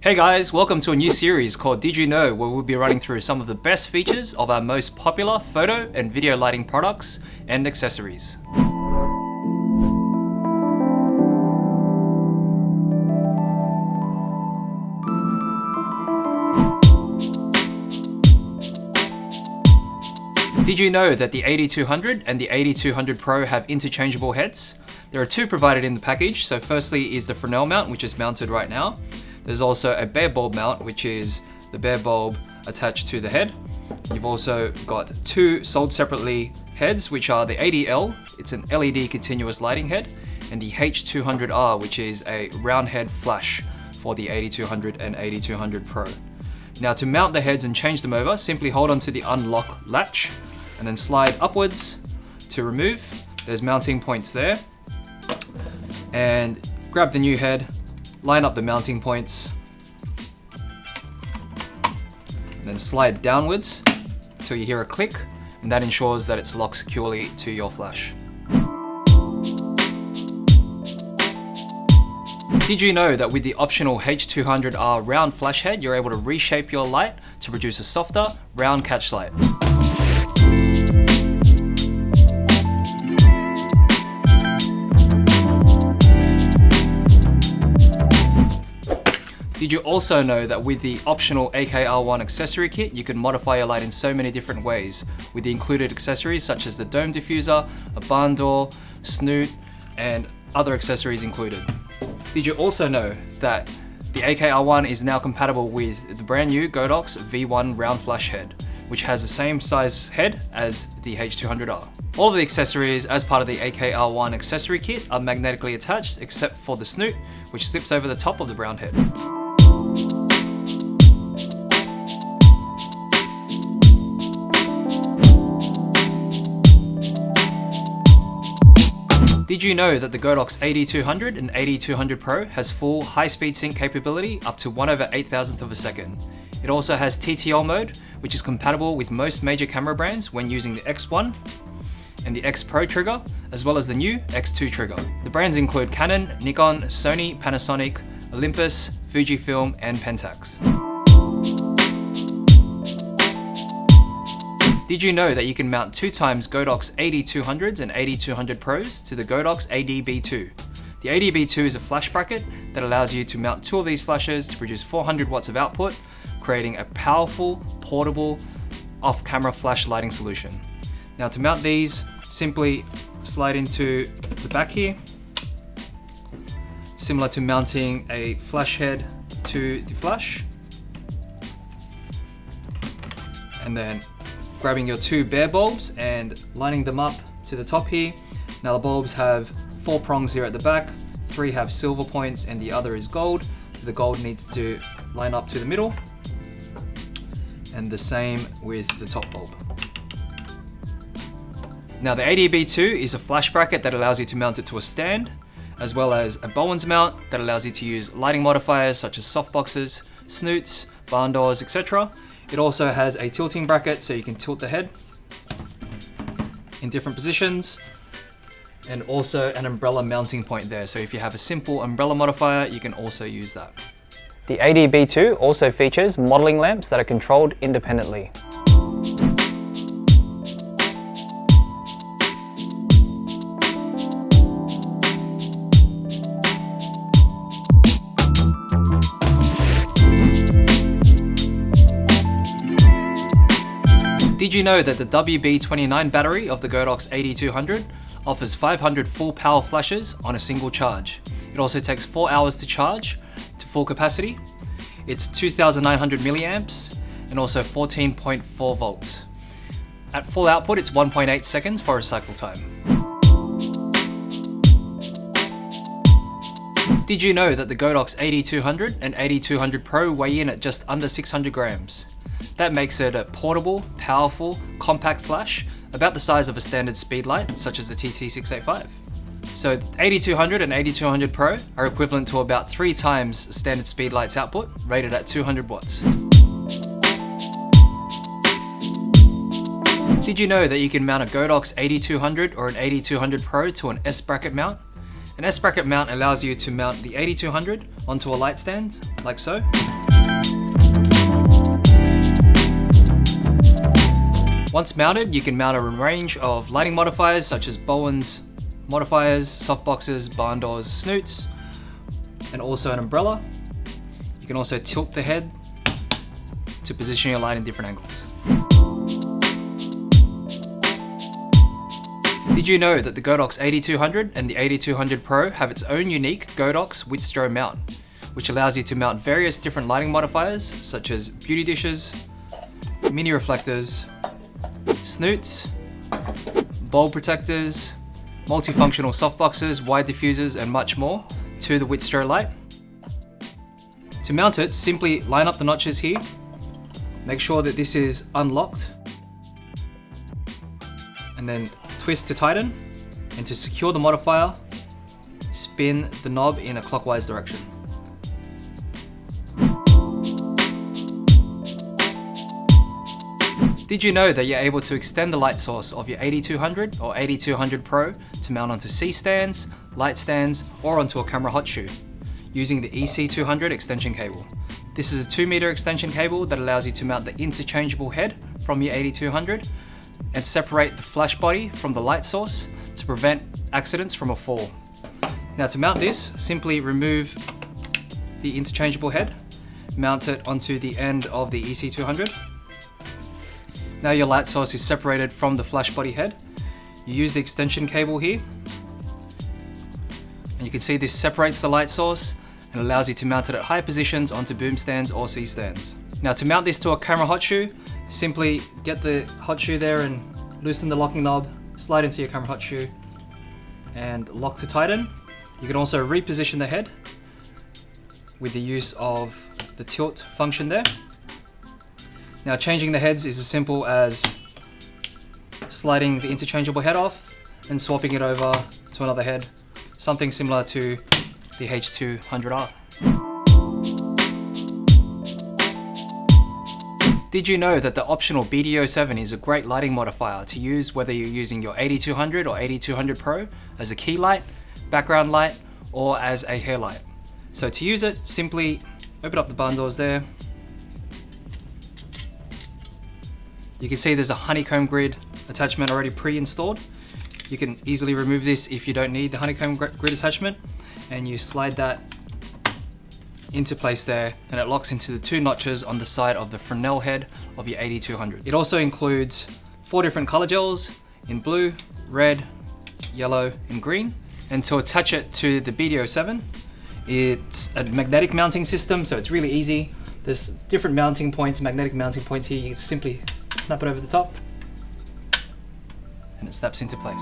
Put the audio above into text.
Hey guys, welcome to a new series called Did You Know, where we'll be running through some of the best features of our most popular photo and video lighting products and accessories. Did you know that the AD200 and the AD200 Pro have interchangeable heads? There are two provided in the package. So firstly is the Fresnel mount, which is mounted right now. There's also a bare bulb mount, which is the bare bulb attached to the head. You've also got two sold separately heads, which are the ADL, it's an LED continuous lighting head, and the H200R, which is a round head flash for the AD200 and AD200 Pro. Now to mount the heads and change them over, simply hold onto the unlock latch and then slide upwards to remove. There's mounting points there. And grab the new head, line up the mounting points, and then slide downwards until you hear a click, and that ensures that it's locked securely to your flash. Did you know that with the optional H200R round flash head, you're able to reshape your light to produce a softer, round catch light? Did you also know that with the optional AKR1 accessory kit, you can modify your light in so many different ways with the included accessories such as the dome diffuser, a Barndoor, snoot, and other accessories included. Did you also know that the AKR1 is now compatible with the brand new Godox V1 round flash head, which has the same size head as the H200R. All of the accessories as part of the AKR1 accessory kit are magnetically attached except for the snoot, which slips over the top of the brown head. Did you know that the Godox AD200 and AD200 Pro has full high-speed sync capability up to 1/8000th of a second? It also has TTL mode, which is compatible with most major camera brands when using the X1 and the X Pro trigger, as well as the new X2 trigger. The brands include Canon, Nikon, Sony, Panasonic, Olympus, Fujifilm, and Pentax. Did you know that you can mount 2x Godox AD200s and AD200 Pros to the Godox AD-B2? The AD-B2 is a flash bracket that allows you to mount two of these flashes to produce 400 watts of output, creating a powerful, portable, off-camera flash lighting solution. Now to mount these, simply slide into the back here, similar to mounting a flash head to the flash, and then grabbing your two bare bulbs and lining them up to the top here. Now the bulbs have 4 prongs here at the back, 3 have silver points and the other is gold. So the gold needs to line up to the middle, and the same with the top bulb. Now the AD-B2 is a flash bracket that allows you to mount it to a stand, as well as a Bowen's mount that allows you to use lighting modifiers such as softboxes, snoots, Barndoors, etc. It also has a tilting bracket so you can tilt the head in different positions, and also an umbrella mounting point there. So if you have a simple umbrella modifier, you can also use that. The AD-B2 also features modeling lamps that are controlled independently. Did you know that the WB29 battery of the Godox AD200 offers 500 full power flashes on a single charge? It also takes 4 hours to charge to full capacity. It's 2,900 milliamps and also 14.4 volts. At full output, it's 1.8 seconds for a cycle time. Did you know that the Godox AD200 and AD200 Pro weigh in at just under 600 grams? That makes it a portable, powerful, compact flash, about the size of a standard speed light, such as the TT685. So AD200 and AD200 Pro are equivalent to about 3 times standard speed light's output, rated at 200 watts. Did you know that you can mount a Godox AD200 or an AD200 Pro to an S bracket mount? An S-bracket mount allows you to mount the AD200 onto a light stand, like so. Once mounted, you can mount a range of lighting modifiers such as Bowen's modifiers, softboxes, Barndoor's snoots, and also an umbrella. You can also tilt the head to position your light in different angles. Did you know that the Godox AD200 and the AD200 Pro have its own unique Godox Witstro mount, which allows you to mount various different lighting modifiers such as beauty dishes, mini reflectors, snoots, bulb protectors, multifunctional softboxes, wide diffusers, and much more to the Witstro light. To mount it, simply line up the notches here, make sure that this is unlocked, and then twist to tighten, and to secure the modifier, spin the knob in a clockwise direction. Did you know that you're able to extend the light source of your AD200 or AD200 Pro to mount onto C-stands, light stands, or onto a camera hot shoe using the EC200 extension cable? This is a 2-meter extension cable that allows you to mount the interchangeable head from your AD200 and separate the flash body from the light source to prevent accidents from a fall. Now to mount this, simply remove the interchangeable head, mount it onto the end of the EC200. Now your light source is separated from the flash body head. You use the extension cable here, and you can see this separates the light source and allows you to mount it at high positions onto boom stands or C stands. Now to mount this to a camera hot shoe, simply get the hot shoe there and loosen the locking knob, slide into your camera hot shoe, and lock to tighten. You can also reposition the head with the use of the tilt function there. Now changing the heads is as simple as sliding the interchangeable head off and swapping it over to another head, something similar to the H200R. Did you know that the optional BDO7 is a great lighting modifier to use whether you're using your AD200 or AD200 Pro as a key light, background light, or as a hair light? So to use it, simply open up the Barndoors there. You can see there's a honeycomb grid attachment already pre-installed. You can easily remove this if you don't need the honeycomb grid attachment, and you slide that into place there, and it locks into the 2 notches on the side of the Fresnel head of your AD200. It also includes 4 different color gels in blue, red, yellow, and green. And to attach it to the BDO7, it's a magnetic mounting system, so it's really easy. There's different mounting points, magnetic mounting points here. You can simply snap it over the top and it snaps into place.